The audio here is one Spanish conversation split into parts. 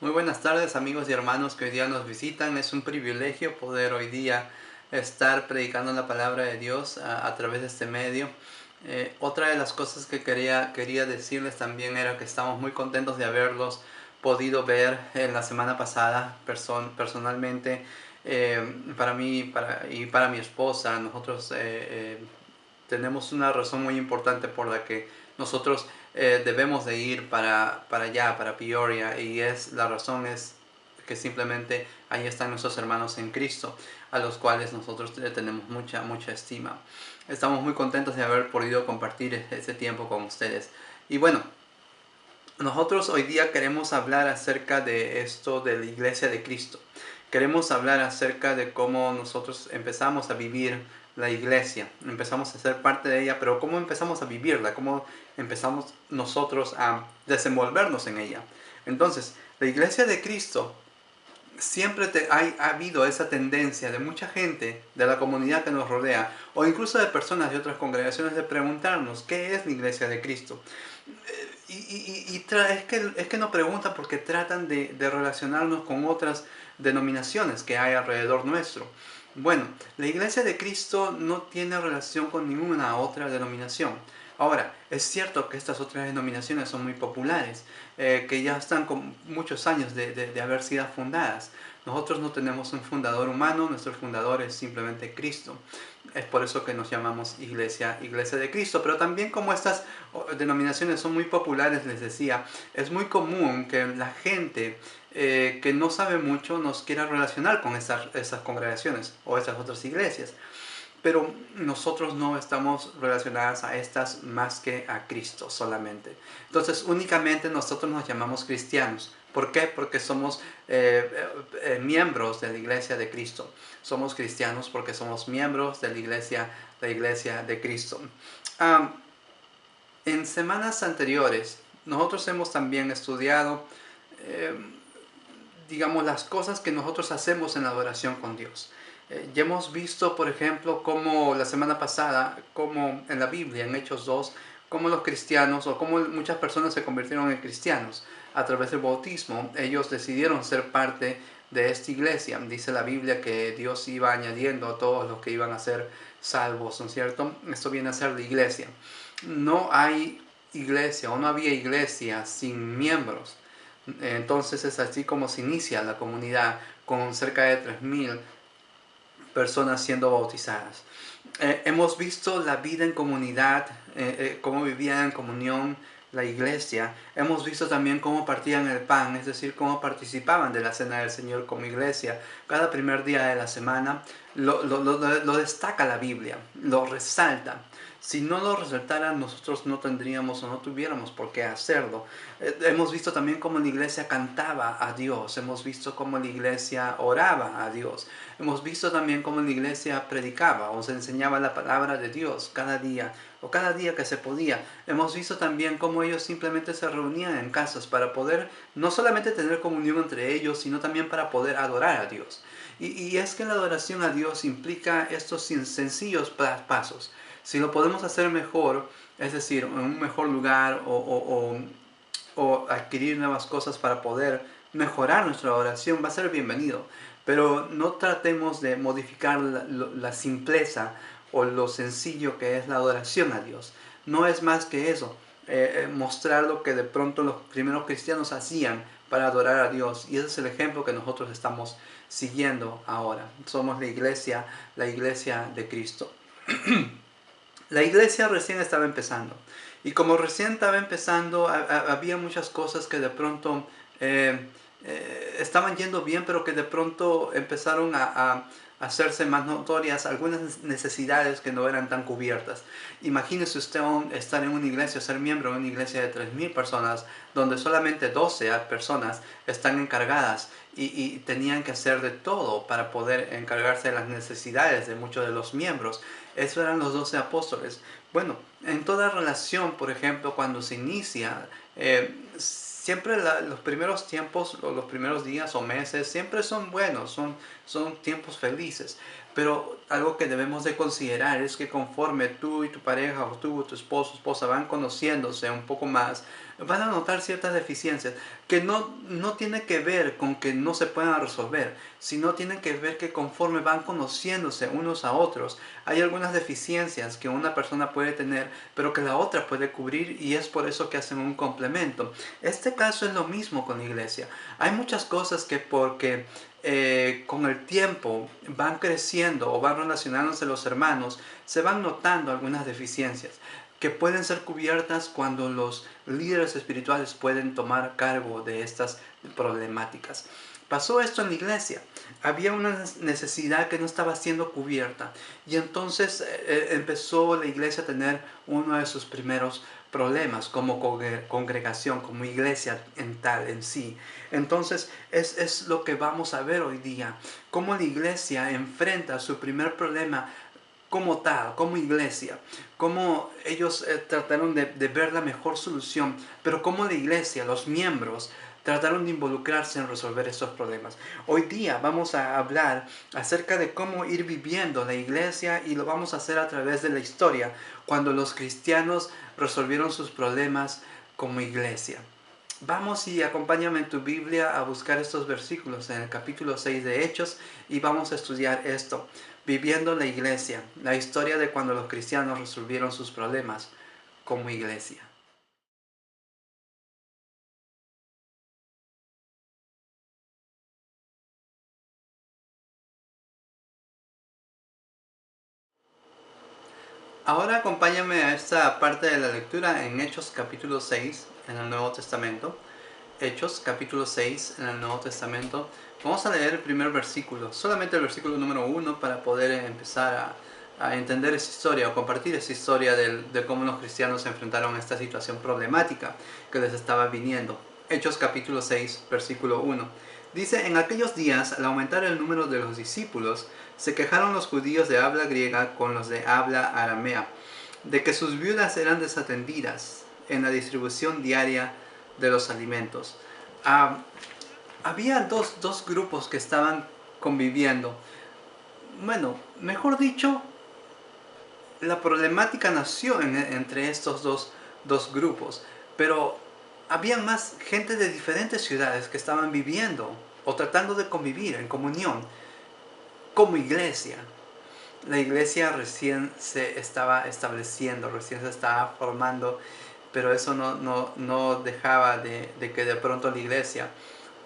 Muy buenas tardes amigos y hermanos que hoy día nos visitan. Es un privilegio poder hoy día estar predicando la palabra de Dios a través de este medio. Otra de las cosas que quería decirles también era que estamos muy contentos de haberlos podido ver en la semana pasada personalmente. Para mí y para mi esposa, nosotros tenemos una razón muy importante por la que nosotros debemos de ir para allá, para Peoria, y la razón es que simplemente ahí están nuestros hermanos en Cristo, a los cuales nosotros tenemos mucha estima. Estamos muy contentos de haber podido compartir ese tiempo con ustedes. Y bueno, nosotros hoy día queremos hablar acerca de esto de la Iglesia de Cristo. Queremos hablar acerca de cómo nosotros empezamos a vivir la iglesia, empezamos a ser parte de ella, pero cómo empezamos a vivirla, cómo empezamos nosotros a desenvolvernos en ella. Entonces, la Iglesia de Cristo siempre ha habido esa tendencia de mucha gente de la comunidad que nos rodea, o incluso de personas de otras congregaciones, de preguntarnos qué es la Iglesia de Cristo. Es que no preguntan porque tratan de relacionarnos con otras denominaciones que hay alrededor nuestro. Bueno, la Iglesia de Cristo no tiene relación con ninguna otra denominación. Ahora, es cierto que estas otras denominaciones son muy populares, que ya están con muchos años de haber sido fundadas. Nosotros no tenemos un fundador humano, nuestro fundador es simplemente Cristo. Es por eso que nos llamamos Iglesia de Cristo. Pero también como estas denominaciones son muy populares, les decía, es muy común que la gente que no sabe mucho nos quiera relacionar con esas congregaciones o esas otras iglesias. Pero nosotros no estamos relacionadas a estas más que a Cristo solamente. Entonces únicamente nosotros nos llamamos cristianos. ¿Por qué? Porque somos miembros de la Iglesia de Cristo. Somos cristianos porque somos miembros de la iglesia de Cristo. Um, en semanas anteriores, nosotros hemos también estudiado, eh, digamos, las cosas que nosotros hacemos en la adoración con Dios. Ya hemos visto, por ejemplo, cómo la semana pasada, como en la Biblia, en Hechos 2, cómo los cristianos o cómo muchas personas se convirtieron en cristianos a través del bautismo. Ellos decidieron ser parte de esta iglesia. Dice la Biblia que Dios iba añadiendo a todos los que iban a ser salvos, ¿no es cierto? Esto viene a ser la iglesia. No hay iglesia o no había iglesia sin miembros. Entonces es así como se inicia la comunidad, con cerca de 3000 personas siendo bautizadas. Hemos visto la vida en comunidad, cómo vivían en comunión la iglesia. Hemos visto también cómo partían el pan, es decir, cómo participaban de la cena del Señor como iglesia. Cada primer día de la semana lo destaca la Biblia, lo resalta. Si no lo resaltara, nosotros no tendríamos o no tuviéramos por qué hacerlo. Hemos visto también cómo la iglesia cantaba a Dios. Hemos visto cómo la iglesia oraba a Dios. Hemos visto también cómo la iglesia predicaba o se enseñaba la palabra de Dios cada día o cada día que se podía. Hemos visto también cómo ellos simplemente se reunían en casas para poder no solamente tener comunión entre ellos, sino también para poder adorar a Dios. Y es que la adoración a Dios implica estos sencillos pasos. Si lo podemos hacer mejor, es decir, en un mejor lugar o adquirir nuevas cosas para poder mejorar nuestra oración, va a ser bienvenido. Pero no tratemos de modificar la simpleza o lo sencillo que es la adoración a Dios. No es más que eso, mostrar lo que de pronto los primeros cristianos hacían para adorar a Dios. Y ese es el ejemplo que nosotros estamos siguiendo ahora. Somos la iglesia de Cristo. La iglesia recién estaba empezando. Y como recién estaba empezando, había muchas cosas que de pronto estaban yendo bien, pero que de pronto empezaron a hacerse más notorias algunas necesidades que no eran tan cubiertas. Imagínese usted estar en una iglesia, ser miembro de una iglesia de 3000 personas, donde solamente 12 personas están encargadas y tenían que hacer de todo para poder encargarse de las necesidades de muchos de los miembros. Esos eran los 12 apóstoles. Bueno, en toda relación, por ejemplo, cuando se inicia, siempre los primeros tiempos, o los primeros días o meses, siempre son buenos, son tiempos felices. Pero algo que debemos de considerar es que conforme tú y tu pareja, o tú, tu esposo, esposa van conociéndose un poco más, van a notar ciertas deficiencias que no tiene que ver con que no se puedan resolver, sino tienen que ver que conforme van conociéndose unos a otros, hay algunas deficiencias que una persona puede tener, pero que la otra puede cubrir, y es por eso que hacen un complemento. Este caso es lo mismo con la iglesia. Hay muchas cosas que porque con el tiempo van creciendo o van relacionándose los hermanos, se van notando algunas deficiencias que pueden ser cubiertas cuando los líderes espirituales pueden tomar cargo de estas problemáticas. Pasó esto en la iglesia. Había una necesidad que no estaba siendo cubierta, y entonces empezó la iglesia a tener uno de sus primeros problemas como congregación, como iglesia en sí. Entonces es lo que vamos a ver hoy día, cómo la iglesia enfrenta su primer problema como tal, como iglesia, cómo ellos trataron de ver la mejor solución, pero cómo la iglesia, los miembros, trataron de involucrarse en resolver estos problemas. Hoy día vamos a hablar acerca de cómo ir viviendo la iglesia, y lo vamos a hacer a través de la historia, cuando los cristianos resolvieron sus problemas como iglesia. Vamos y acompáñame en tu Biblia a buscar estos versículos en el capítulo 6 de Hechos, y vamos a estudiar esto, viviendo la iglesia, la historia de cuando los cristianos resolvieron sus problemas como iglesia. Ahora acompáñame a esta parte de la lectura en Hechos capítulo 6 en el Nuevo Testamento. Hechos capítulo 6 en el Nuevo Testamento. Vamos a leer el primer versículo, solamente el versículo número 1, para poder empezar a entender esa historia o compartir esa historia de cómo los cristianos se enfrentaron a esta situación problemática que les estaba viniendo. Hechos capítulo 6, versículo 1. Dice: en aquellos días, al aumentar el número de los discípulos, se quejaron los judíos de habla griega con los de habla aramea, de que sus viudas eran desatendidas en la distribución diaria de los alimentos. Había dos grupos que estaban conviviendo. Bueno, mejor dicho, la problemática nació entre estos dos grupos, pero había más gente de diferentes ciudades que estaban viviendo o tratando de convivir en comunión como iglesia. La iglesia recién se estaba estableciendo, recién se estaba formando, pero eso no dejaba de que de pronto la iglesia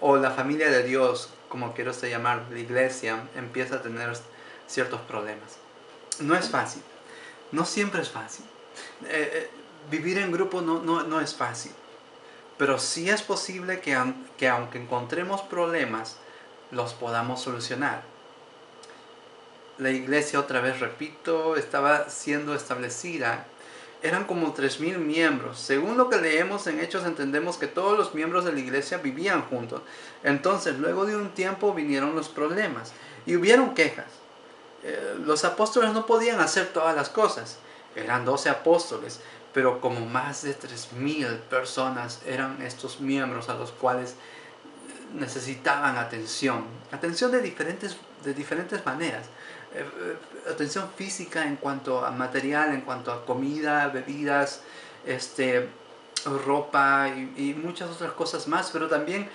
o la familia de Dios, como quiero llamar, la iglesia, empieza a tener ciertos problemas. No es fácil, no siempre es fácil. Vivir en grupo no es fácil, pero sí es posible que aunque encontremos problemas, los podamos solucionar. La iglesia, otra vez repito, estaba siendo establecida. Eran como 3.000 miembros. Según lo que leemos en Hechos, entendemos que todos los miembros de la iglesia vivían juntos. Entonces, luego de un tiempo vinieron los problemas y hubieron quejas. Los apóstoles no podían hacer todas las cosas. Eran 12 apóstoles, pero como más de 3.000 personas eran estos miembros a los cuales necesitaban atención. Atención de diferentes maneras. Atención física en cuanto a material, en cuanto a comida, bebidas, ropa y muchas otras cosas más, pero también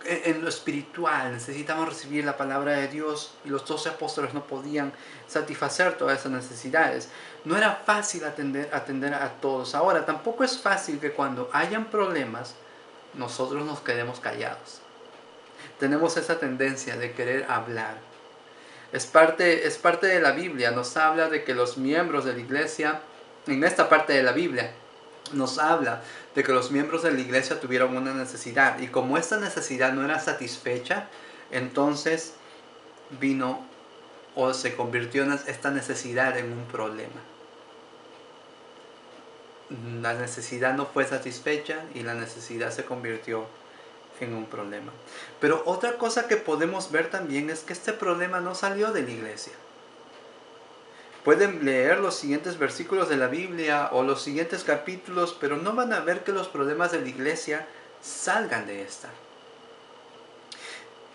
en lo espiritual. Necesitaban recibir la palabra de Dios, y los 12 apóstoles no podían satisfacer todas esas necesidades. No era fácil atender a todos. Ahora, tampoco es fácil que cuando hayan problemas nosotros nos quedemos callados. Tenemos esa tendencia de querer hablar. Es parte de la Biblia. Nos habla de que los miembros de la iglesia, en esta parte de la Biblia, nos habla de que los miembros de la iglesia tuvieron una necesidad, y como esta necesidad no era satisfecha, entonces vino o se convirtió esta necesidad en un problema. La necesidad no fue satisfecha y la necesidad se convirtió en un problema. Pero otra cosa que podemos ver también es que este problema no salió de la iglesia. Pueden leer los siguientes versículos de la Biblia o los siguientes capítulos, pero no van a ver que los problemas de la iglesia salgan de esta.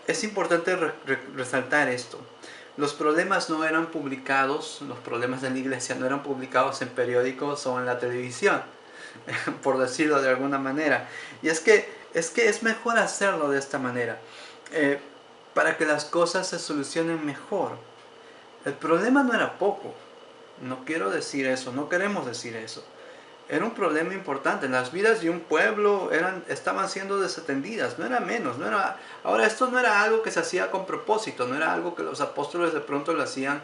Es importante resaltar esto. Los problemas no eran publicados, los problemas de la iglesia no eran publicados en periódicos o en la televisión. por decirlo de alguna manera. Y es mejor hacerlo de esta manera, eh, para que las cosas se solucionen mejor. El problema no era poco, no quiero decir eso, no queremos decir eso. Era un problema importante. Las vidas de un pueblo estaban siendo desatendidas, no era menos. Ahora, esto no era algo que se hacía con propósito, no era algo que los apóstoles de pronto lo hacían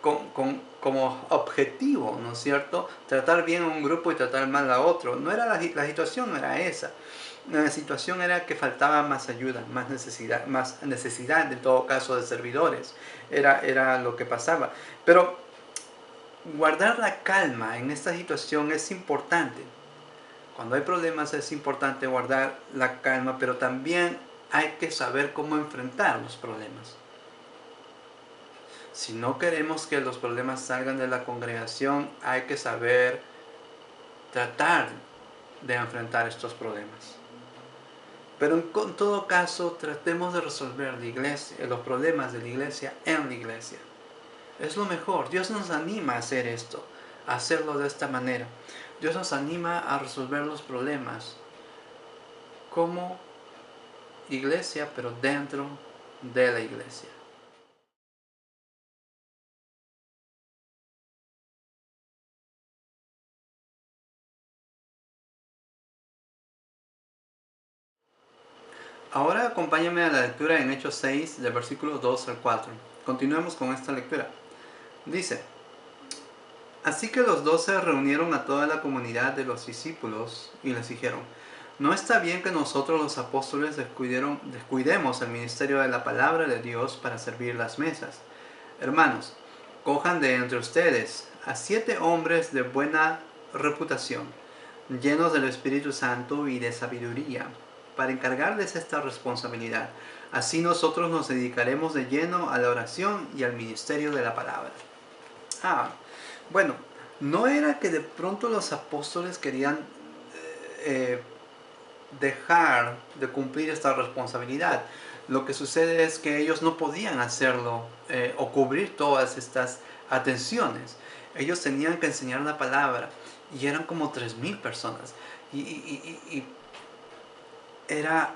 como objetivo, ¿no es cierto? Tratar bien a un grupo y tratar mal a otro. No era la situación no era esa. La situación era que faltaba más ayuda, más necesidad en todo caso de servidores. Era lo que pasaba. Pero guardar la calma en esta situación es importante. Cuando hay problemas es importante guardar la calma, pero también hay que saber cómo enfrentar los problemas. Si no queremos que los problemas salgan de la congregación, hay que saber tratar de enfrentar estos problemas. Pero en todo caso, tratemos de resolver los problemas de la iglesia en la iglesia. Es lo mejor. Dios nos anima a hacer esto, a hacerlo de esta manera. Dios nos anima a resolver los problemas como iglesia, pero dentro de la iglesia. Ahora acompáñame a la lectura en Hechos 6, del versículo 2 al 4. Continuemos con esta lectura. Dice: Así que los 12 reunieron a toda la comunidad de los discípulos y les dijeron: No está bien que nosotros los apóstoles descuidemos el ministerio de la palabra de Dios para servir las mesas. Hermanos, cojan de entre ustedes a 7 hombres de buena reputación, llenos del Espíritu Santo y de sabiduría, para encargarles esta responsabilidad. Así nosotros nos dedicaremos de lleno a la oración y al ministerio de la palabra. Bueno, no era que de pronto los apóstoles querían dejar de cumplir esta responsabilidad. Lo que sucede es que ellos no podían hacerlo o cubrir todas estas atenciones. Ellos tenían que enseñar la palabra y eran como 3,000 personas. Y era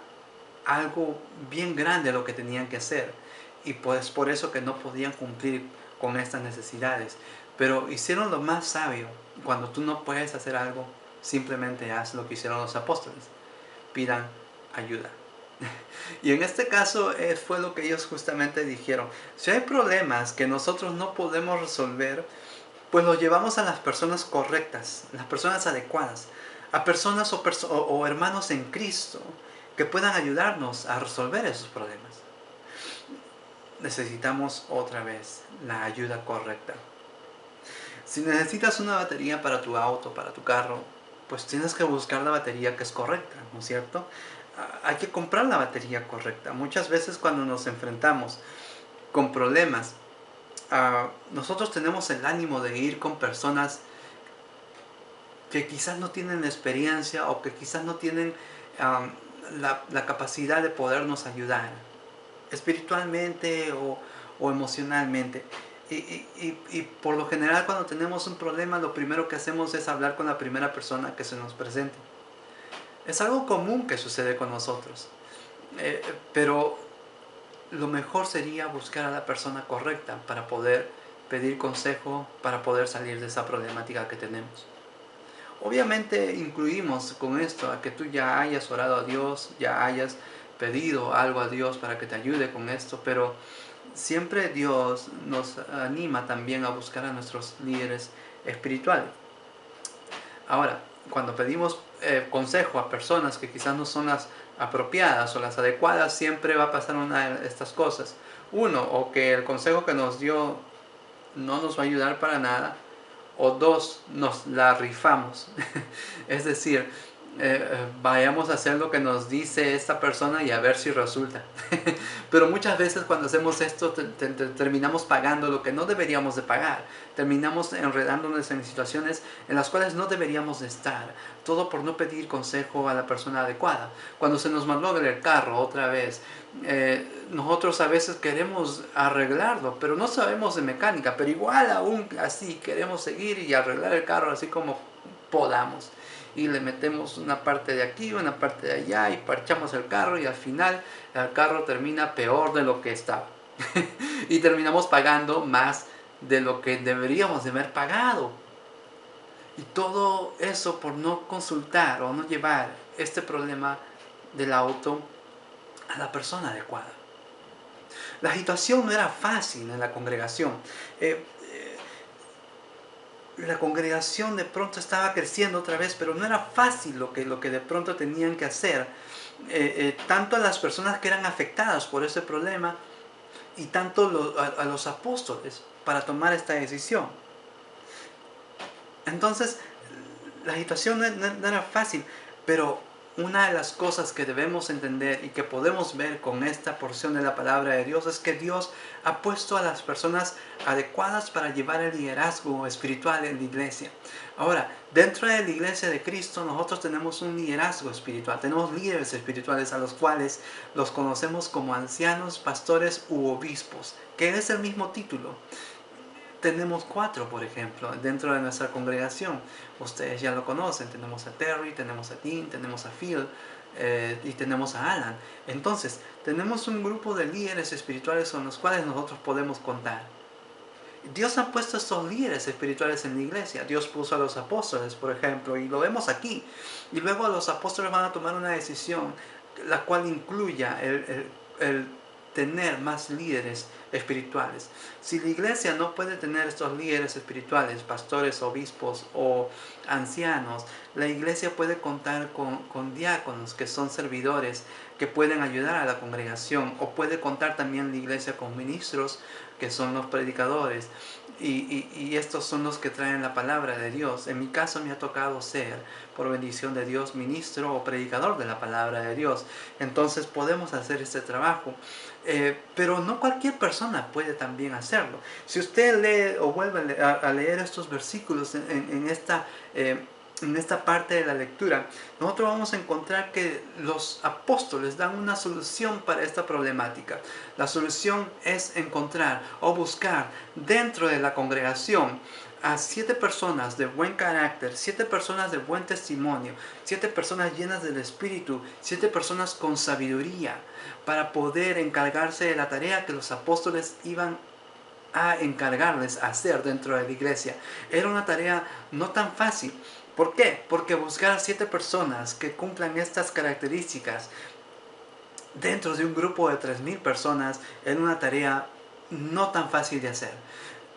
algo bien grande lo que tenían que hacer. Y pues por eso que no podían cumplir con estas necesidades. Pero hicieron lo más sabio. Cuando tú no puedes hacer algo, simplemente haz lo que hicieron los apóstoles. Pidan ayuda. Y en este caso fue lo que ellos justamente dijeron. Si hay problemas que nosotros no podemos resolver, pues los llevamos a las personas correctas, las personas adecuadas, a personas o hermanos en Cristo que puedan ayudarnos a resolver esos problemas. Necesitamos otra vez la ayuda correcta. Si necesitas una batería para tu auto, para tu carro, pues tienes que buscar la batería que es correcta, ¿no es cierto? Hay que comprar la batería correcta. Muchas veces cuando nos enfrentamos con problemas, nosotros tenemos el ánimo de ir con personas que quizás no tienen la experiencia o que quizás no tienen la capacidad de podernos ayudar espiritualmente o emocionalmente. Y por lo general cuando tenemos un problema, lo primero que hacemos es hablar con la primera persona que se nos presente. Es algo común que sucede con nosotros, pero lo mejor sería buscar a la persona correcta para poder pedir consejo, para poder salir de esa problemática que tenemos. Obviamente incluimos con esto a que tú ya hayas orado a Dios, ya hayas pedido algo a Dios para que te ayude con esto, pero siempre Dios nos anima también a buscar a nuestros líderes espirituales. Ahora, cuando pedimos consejo a personas que quizás no son las apropiadas o las adecuadas, siempre va a pasar una de estas cosas. Uno, o que el consejo que nos dio no nos va a ayudar para nada, o dos, nos la rifamos. Es decir, vayamos a hacer lo que nos dice esta persona y a ver si resulta. Pero muchas veces cuando hacemos esto terminamos pagando lo que no deberíamos de pagar. Terminamos enredándonos en situaciones en las cuales no deberíamos de estar. Todo por no pedir consejo a la persona adecuada. Cuando se nos malogra el carro otra vez, nosotros a veces queremos arreglarlo, pero no sabemos de mecánica. Pero igual aún así queremos seguir y arreglar el carro así como podamos. y le metemos una parte de aquí, una parte de allá y parchamos el carro y al final el carro termina peor de lo que estaba. Y terminamos pagando más de lo que deberíamos de haber pagado. Y todo eso por no consultar o no llevar este problema del auto a la persona adecuada. La situación no era fácil en la congregación. La congregación de pronto estaba creciendo otra vez, pero no era fácil lo que de pronto tenían que hacer. Tanto a las personas que eran afectadas por ese problema y tanto a los apóstoles para tomar esta decisión. Entonces, la situación no era fácil, pero una de las cosas que debemos entender y que podemos ver con esta porción de la palabra de Dios es que Dios ha puesto a las personas adecuadas para llevar el liderazgo espiritual en la iglesia. Ahora, dentro de la iglesia de Cristo nosotros tenemos un liderazgo espiritual, tenemos líderes espirituales a los cuales los conocemos como ancianos, pastores u obispos, que es el mismo título. Tenemos 4, por ejemplo, dentro de nuestra congregación. Ustedes ya lo conocen. Tenemos a Terry, tenemos a Dean, tenemos a Phil y tenemos a Alan. Entonces, tenemos un grupo de líderes espirituales con los cuales nosotros podemos contar. Dios ha puesto estos líderes espirituales en la iglesia. Dios puso a los apóstoles, por ejemplo, y lo vemos aquí. Y luego los apóstoles van a tomar una decisión, la cual incluya el tener más líderes espirituales. Si la iglesia no puede tener estos líderes espirituales, pastores, obispos o ancianos, la iglesia puede contar con diáconos que son servidores que pueden ayudar a la congregación, o puede contar también la iglesia con ministros que son los predicadores, y estos son los que traen la palabra de Dios. En mi caso me ha tocado ser, por bendición de Dios, ministro o predicador de la palabra de Dios. Entonces podemos hacer este trabajo, pero no cualquier persona puede también hacerlo. Si usted lee o vuelve a leer estos versículos en esta parte de la lectura, nosotros vamos a encontrar que los apóstoles dan una solución para esta problemática. La solución es encontrar o buscar dentro de la congregación a 7 personas de buen carácter, 7 personas de buen testimonio, 7 personas llenas del Espíritu, 7 personas con sabiduría, para poder encargarse de la tarea que los apóstoles iban a encargarles a hacer dentro de la iglesia. Era una tarea no tan fácil. ¿Por qué? Porque buscar a 7 personas que cumplan estas características dentro de un grupo de 3000 personas era una tarea no tan fácil de hacer.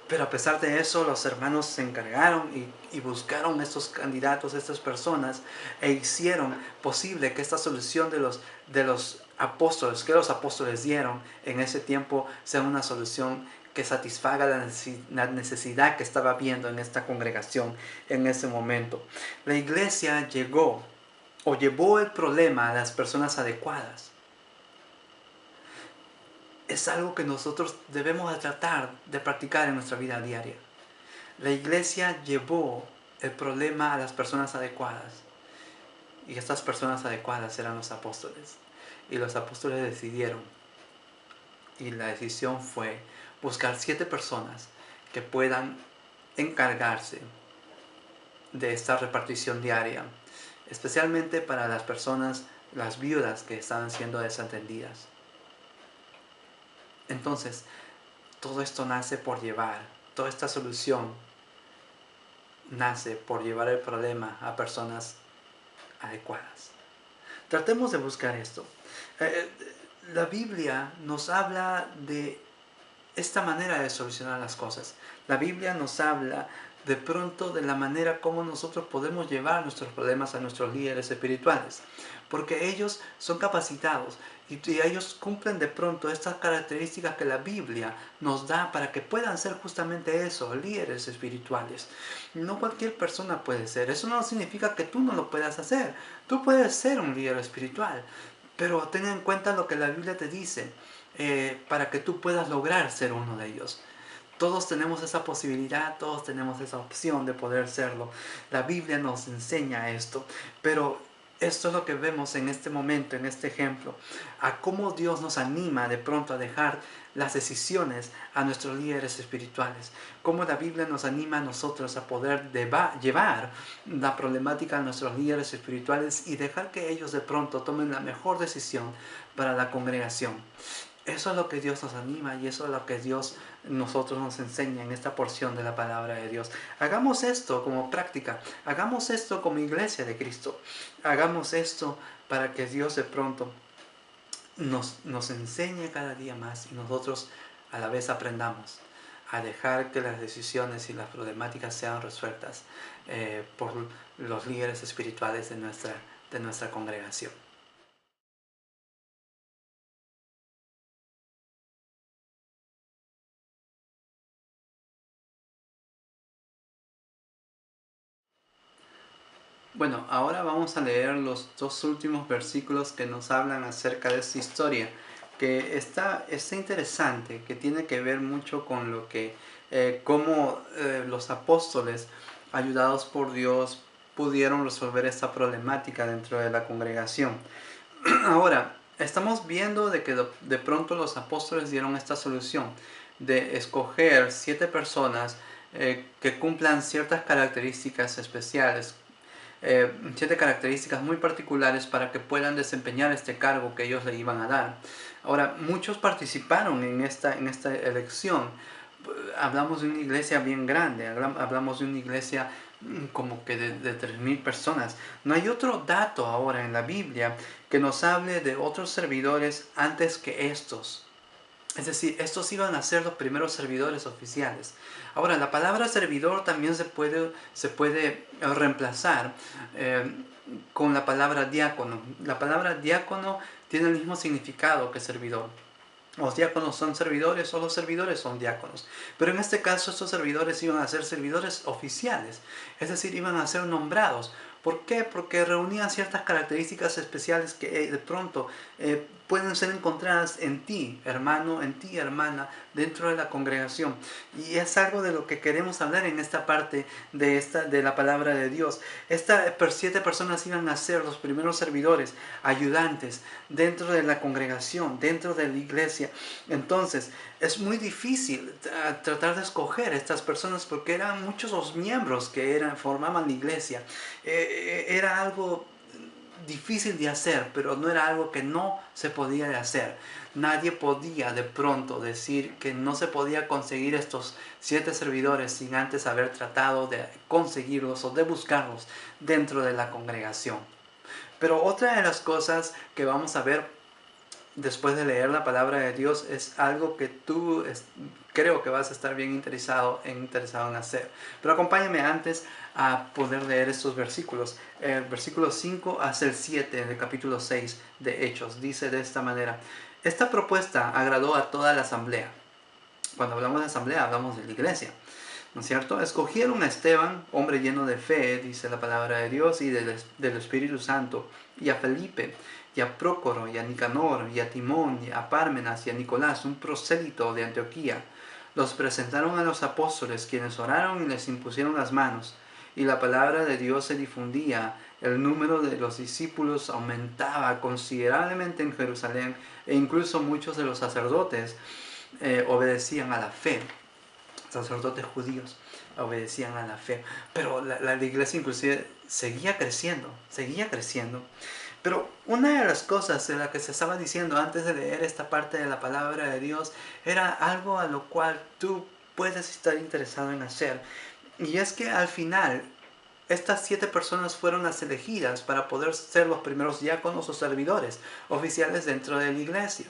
Pero a pesar de eso, los hermanos se encargaron y buscaron estos candidatos, estas personas, e hicieron posible que esta solución de los apóstoles, que los apóstoles dieron en ese tiempo, sea una solución que satisfaga la necesidad que estaba habiendo en esta congregación en ese momento. La iglesia llevó el problema a las personas adecuadas. Es algo que nosotros debemos de tratar de practicar en nuestra vida diaria. La iglesia llevó el problema a las personas adecuadas. Y estas personas adecuadas eran los apóstoles. Y los apóstoles decidieron. Y la decisión fue buscar 7 personas que puedan encargarse de esta repartición diaria. Especialmente para las personas, las viudas que estaban siendo desatendidas. Entonces, todo esto nace por toda esta solución nace por llevar el problema a personas adecuadas. Tratemos de buscar esto. La Biblia nos habla de esta manera de solucionar las cosas. La Biblia nos habla de pronto de la manera como nosotros podemos llevar nuestros problemas a nuestros líderes espirituales, porque ellos son capacitados y ellos cumplen de pronto estas características que la Biblia nos da para que puedan ser justamente eso, líderes espirituales. No cualquier persona puede ser. Eso no significa que tú no lo puedas hacer. Tú puedes ser un líder espiritual, pero ten en cuenta lo que la Biblia te dice para que tú puedas lograr ser uno de ellos. Todos tenemos esa posibilidad, todos tenemos esa opción de poder serlo. La Biblia nos enseña esto, pero esto es lo que vemos en este momento, en este ejemplo, a cómo Dios nos anima de pronto a dejar las decisiones a nuestros líderes espirituales, cómo la Biblia nos anima a nosotros a poder llevar la problemática a nuestros líderes espirituales y dejar que ellos de pronto tomen la mejor decisión para la congregación. Eso es lo que Dios nos anima y eso es lo que nosotros nos enseña en esta porción de la palabra de Dios. Hagamos esto como práctica, hagamos esto como iglesia de Cristo, hagamos esto para que Dios de pronto nos enseñe cada día más y nosotros a la vez aprendamos a dejar que las decisiones y las problemáticas sean resueltas por los líderes espirituales de nuestra congregación. Bueno, ahora vamos a leer los dos últimos versículos que nos hablan acerca de esta historia, que está interesante, que tiene que ver mucho con lo que, cómo los apóstoles, ayudados por Dios, pudieron resolver esta problemática dentro de la congregación. Ahora, estamos viendo de que de pronto los apóstoles dieron esta solución de escoger 7 personas que cumplan ciertas características especiales, 7 características muy particulares para que puedan desempeñar este cargo que ellos le iban a dar. Ahora, muchos participaron en esta elección. Hablamos de una iglesia bien grande, hablamos de una iglesia como que de 3.000 personas. No hay otro dato ahora en la Biblia que nos hable de otros servidores antes que estos. Es decir, estos iban a ser los primeros servidores oficiales. Ahora, la palabra servidor también se puede reemplazar eh, con la palabra diácono. La palabra diácono tiene el mismo significado que servidor. Los diáconos son servidores o los servidores son diáconos. Pero en este caso estos servidores iban a ser servidores oficiales. Es decir, iban a ser nombrados. ¿Por qué? Porque reunían ciertas características especiales que de pronto pueden ser encontradas en ti, hermano, en ti, hermana, dentro de la congregación. Y es algo de lo que queremos hablar en esta parte de la palabra de Dios. Estas 7 personas iban a ser los primeros servidores, ayudantes, dentro de la congregación, dentro de la iglesia. Entonces, es muy difícil tratar de escoger estas personas porque eran muchos los miembros que formaban la iglesia. Era algo difícil de hacer, pero no era algo que no se podía de hacer. Nadie podía de pronto decir que no se podía conseguir estos 7 servidores sin antes haber tratado de conseguirlos o de buscarlos dentro de la congregación. Pero otra de las cosas que vamos a ver después de leer la palabra de Dios es algo que tú creo que vas a estar bien interesado en hacer. Pero acompáñame antes a poder leer estos versículos. El versículo 5 hasta el 7 del capítulo 6 de Hechos dice de esta manera: esta propuesta agradó a toda la asamblea. Cuando hablamos de asamblea hablamos de la iglesia, ¿no es cierto? Escogieron a Esteban, hombre lleno de fe, dice la palabra de Dios, y del Espíritu Santo, y a Felipe, y a Prócoro, y a Nicanor, y a Timón, y a Pármenas, y a Nicolás, un prosélito de Antioquía. Los presentaron a los apóstoles, quienes oraron y les impusieron las manos, y la palabra de Dios se difundía. El número de los discípulos aumentaba considerablemente en Jerusalén, e incluso muchos de los sacerdotes obedecían a la fe. Sacerdotes judíos obedecían a la fe. Pero la iglesia inclusive seguía creciendo. Pero una de las cosas de la que se estaba diciendo antes de leer esta parte de la palabra de Dios era algo a lo cual tú puedes estar interesado en hacer. Y es que al final estas 7 personas fueron las elegidas para poder ser los primeros diáconos o servidores oficiales dentro de la iglesia.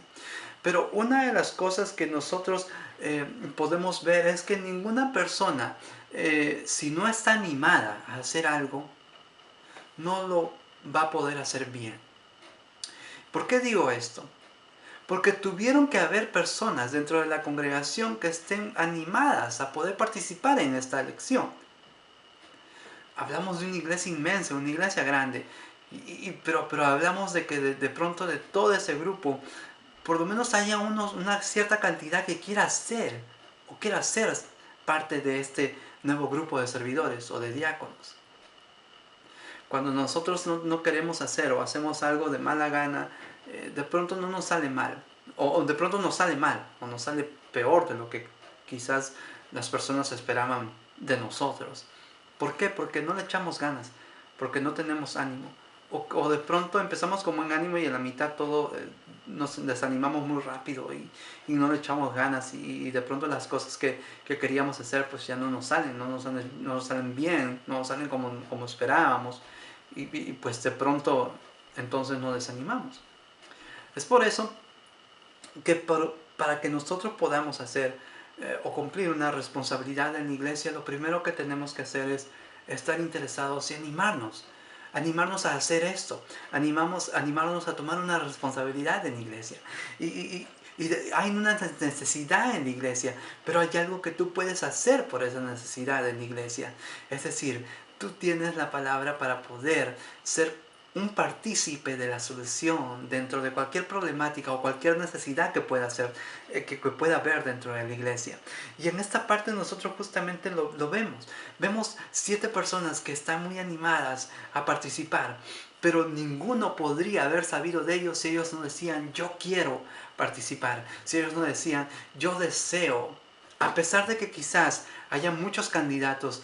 Pero una de las cosas que nosotros podemos ver es que ninguna persona, si no está animada a hacer algo, no lo va a poder hacer bien. ¿Por qué digo esto? Porque tuvieron que haber personas dentro de la congregación que estén animadas a poder participar en esta elección. Hablamos de una iglesia inmensa, una iglesia grande, pero hablamos de que de pronto de todo ese grupo, por lo menos haya una cierta cantidad que quiera ser parte de este nuevo grupo de servidores o de diáconos. Cuando nosotros no queremos hacer o hacemos algo de mala gana, de pronto no nos sale mal. O de pronto nos sale mal, o nos sale peor de lo que quizás las personas esperaban de nosotros. ¿Por qué? Porque no le echamos ganas, porque no tenemos ánimo. O de pronto empezamos con buen ánimo y en la mitad todo nos desanimamos muy rápido y no le echamos ganas y de pronto las cosas que queríamos hacer pues ya no nos salen, no nos salen bien, no nos salen como esperábamos y pues de pronto entonces nos desanimamos. Es por eso que para que nosotros podamos hacer o cumplir una responsabilidad en la iglesia, lo primero que tenemos que hacer es estar interesados y animarnos a hacer esto, animarnos a tomar una responsabilidad en la iglesia. Hay una necesidad en la iglesia, pero hay algo que tú puedes hacer por esa necesidad en la iglesia. Es decir, tú tienes la palabra para poder ser un partícipe de la solución dentro de cualquier problemática o cualquier necesidad que pueda que pueda haber dentro de la iglesia. Y en esta parte nosotros justamente lo vemos. Vemos 7 personas que están muy animadas a participar, pero ninguno podría haber sabido de ellos si ellos no decían yo quiero participar, si ellos no decían yo deseo. A pesar de que quizás haya muchos candidatos,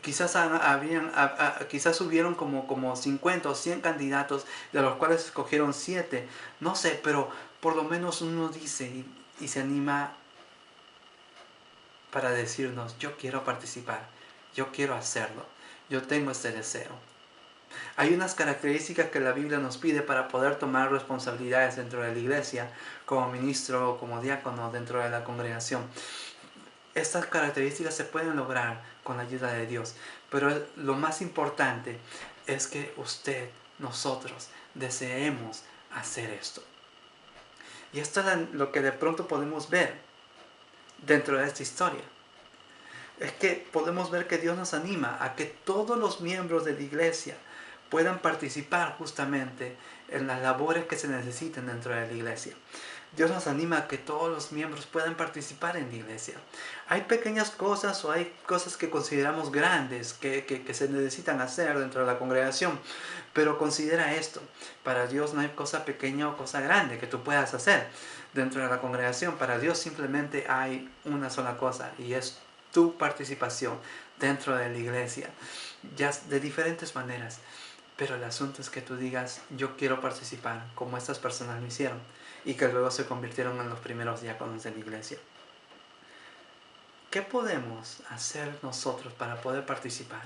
quizás hubieron como 50 o 100 candidatos, de los cuales escogieron 7, no sé, pero por lo menos uno dice y se anima para decirnos, yo quiero participar, yo quiero hacerlo, yo tengo este deseo. Hay unas características que la Biblia nos pide para poder tomar responsabilidades dentro de la iglesia, como ministro o como diácono dentro de la congregación. Estas características se pueden lograr con la ayuda de Dios, pero lo más importante es que nosotros, deseemos hacer esto. Y esto es lo que de pronto podemos ver dentro de esta historia. Es que podemos ver que Dios nos anima a que todos los miembros de la iglesia puedan participar justamente en las labores que se necesiten dentro de la iglesia. Dios nos anima a que todos los miembros puedan participar en la iglesia. Hay pequeñas cosas o hay cosas que consideramos grandes que se necesitan hacer dentro de la congregación, pero considera esto: para Dios no hay cosa pequeña o cosa grande que tú puedas hacer dentro de la congregación. Para Dios simplemente hay una sola cosa, y es tu participación dentro de la iglesia, ya de diferentes maneras. Pero el asunto es que tú digas, yo quiero participar, como estas personas lo hicieron, y que luego se convirtieron en los primeros diáconos de la iglesia. ¿Qué podemos hacer nosotros para poder participar?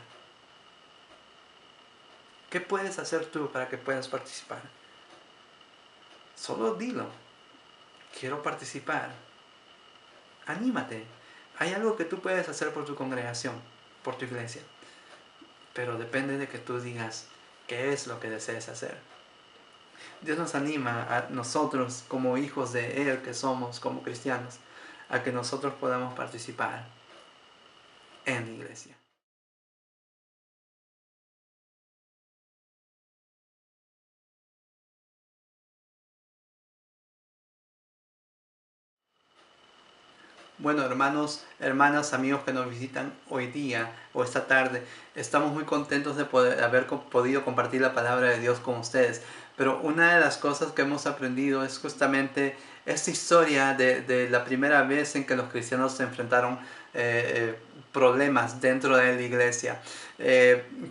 ¿Qué puedes hacer tú para que puedas participar? Solo dilo, quiero participar. Anímate. Hay algo que tú puedes hacer por tu congregación, por tu iglesia, pero depende de que tú digas qué es lo que desees hacer. Dios nos anima a nosotros, como hijos de Él que somos, como cristianos, a que nosotros podamos participar en la iglesia. Bueno, hermanos, hermanas, amigos que nos visitan hoy día o esta tarde, estamos muy contentos de haber podido compartir la palabra de Dios con ustedes. Pero una de las cosas que hemos aprendido es justamente esta historia de la primera vez en que los cristianos se enfrentaron problemas dentro de la iglesia.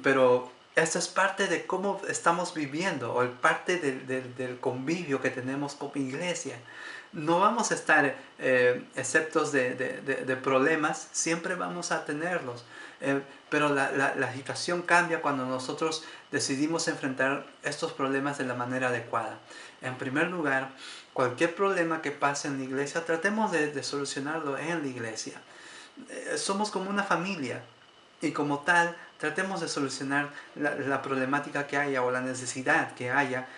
Pero esto es parte de cómo estamos viviendo, o parte del convivio que tenemos como iglesia. No vamos a estar exceptos de problemas, siempre vamos a tenerlos. Pero la situación cambia cuando nosotros decidimos enfrentar estos problemas de la manera adecuada. En primer lugar, cualquier problema que pase en la iglesia, tratemos de solucionarlo en la iglesia. Somos como una familia, y como tal, tratemos de solucionar la problemática que haya o la necesidad que haya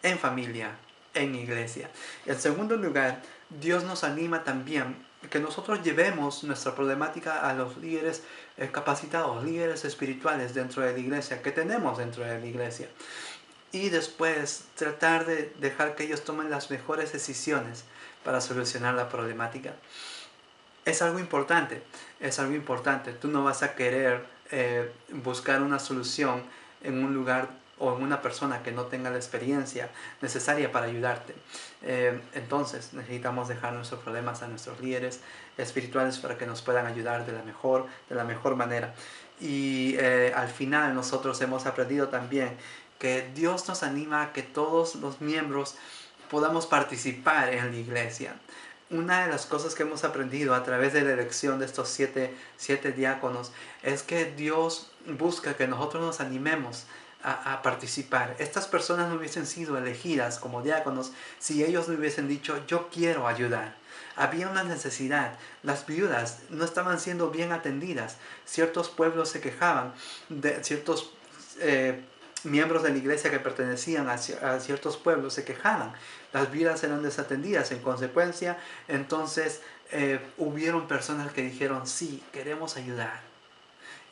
en familia, en iglesia. En segundo lugar, Dios nos anima también que nosotros llevemos nuestra problemática a los líderes capacitados, líderes espirituales dentro de la iglesia, que tenemos dentro de la iglesia. Y después tratar de dejar que ellos tomen las mejores decisiones para solucionar la problemática. Es algo importante, es algo importante. Tú no vas a querer buscar una solución en un lugar o en una persona que no tenga la experiencia necesaria para ayudarte. Entonces necesitamos dejar nuestros problemas a nuestros líderes espirituales para que nos puedan ayudar de la mejor manera. Y al final nosotros hemos aprendido también que Dios nos anima a que todos los miembros podamos participar en la iglesia. Una de las cosas que hemos aprendido a través de la elección de estos siete diáconos es que Dios busca que nosotros nos animemos a participar. Estas personas no hubiesen sido elegidas como diáconos si ellos no hubiesen dicho yo quiero ayudar. Había una necesidad. Las viudas no estaban siendo bien atendidas. Ciertos pueblos se quejaban de ciertos miembros de la iglesia que pertenecían a ciertos pueblos se quejaban. Las viudas eran desatendidas. En consecuencia, entonces hubieron personas que dijeron sí, queremos ayudar.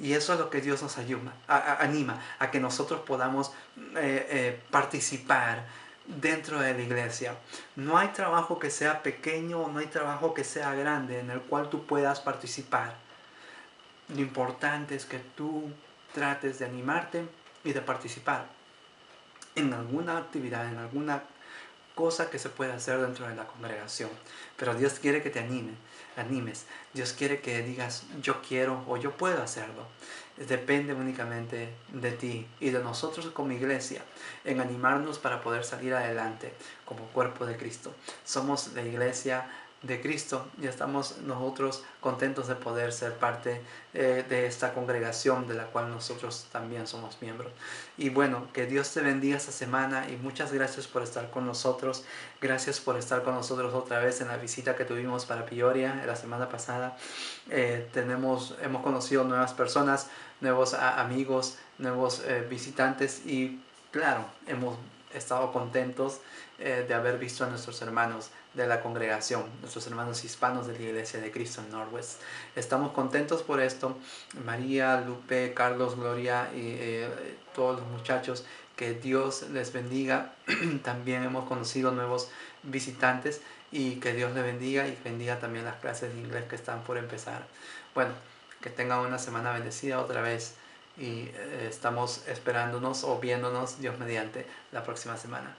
Y eso es lo que Dios nos anima, a que nosotros podamos participar dentro de la iglesia. No hay trabajo que sea pequeño, no hay trabajo que sea grande en el cual tú puedas participar. Lo importante es que tú trates de animarte y de participar en alguna actividad, en alguna cosa que se puede hacer dentro de la congregación. Pero Dios quiere que te animes. Dios quiere que digas yo quiero o yo puedo hacerlo. Depende únicamente de ti y de nosotros como iglesia en animarnos para poder salir adelante como cuerpo de Cristo. Somos la iglesia de Cristo y estamos nosotros contentos de poder ser parte de esta congregación de la cual nosotros también somos miembros. Y bueno, que Dios te bendiga esta semana y muchas gracias por estar con nosotros. Gracias por estar con nosotros otra vez en la visita que tuvimos para Peoria la semana pasada. Hemos conocido nuevas personas, nuevos amigos, nuevos visitantes y claro, hemos estado contentos de haber visto a nuestros hermanos de la congregación, nuestros hermanos hispanos de la Iglesia de Cristo en Northwest. Estamos contentos por esto. María, Lupe, Carlos, Gloria y todos los muchachos, que Dios les bendiga. También hemos conocido nuevos visitantes y que Dios les bendiga y bendiga también las clases de inglés que están por empezar. Bueno, que tengan una semana bendecida otra vez y estamos esperándonos o viéndonos Dios mediante la próxima semana.